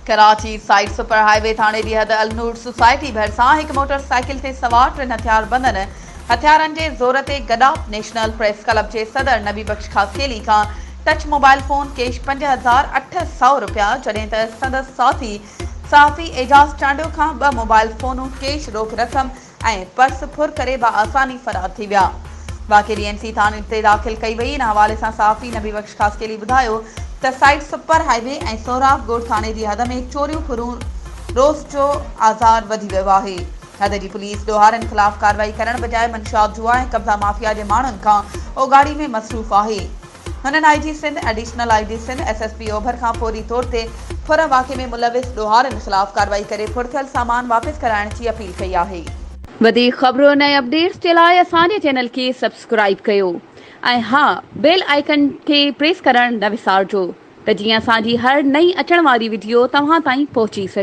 Karachi side super highway थाने जी हद Al Noor society भरिसां हिकु मोटरसाइकिल ते सवार 3 हथियारबंदन हथियारनि जे ज़ोर ते गडाप नेशनल प्रेस क्लब जे सदर नबी बख्श खासकेली खां टच मोबाइल फोन कैश 5,800 रुपया जॾहिं त संदसि साथी सहाफ़ी एजाज़ चांडियो खां 2 मोबाइल फोनूं कैश रोक रक़म ऐं पर्स फुर करे आसानी फरार थी विया। वाक़ई डीएनसी थाने ते दाख़िल कई वई। इन हवाले सां सहाफ़ी नबी बख्श खासकेली ॿुधायो त साइड सुपर हाईवे ऐं सोहराब ॻोठ थाने जी हद में चोरियूं फुरूं रोज़ जो आज़ार वधी वियो आहे। हद जी पुलिस ॾोहारनि ख़िलाफ़ कार्रवाई करण बजाए मंशियात जुआ ऐं कब्ज़ा माफ़िया जे माण्हुनि खां ओगाड़ी में मसरूफ़ आहे। हुननि IG Sindh additional IG Sindh SSP ओभर खां फौरी तौर ते फुर वाक़े में मुलविस ॾोहारनि ख़िलाफ़ कार्रवाई करे फुरथियल सामान वापसि कराइण जी अपील कई आहे। वधीक ख़बरूं ऐं अपडेट्स जे लाइ असांजे चैनल खे सब्सक्राइब कयो ऐं हा बेल आइकन खे प्रेस करण न विसारिजो त जीअं असांजी हर नई अचण वारी वीडियो तव्हां ताईं पहुची सघे।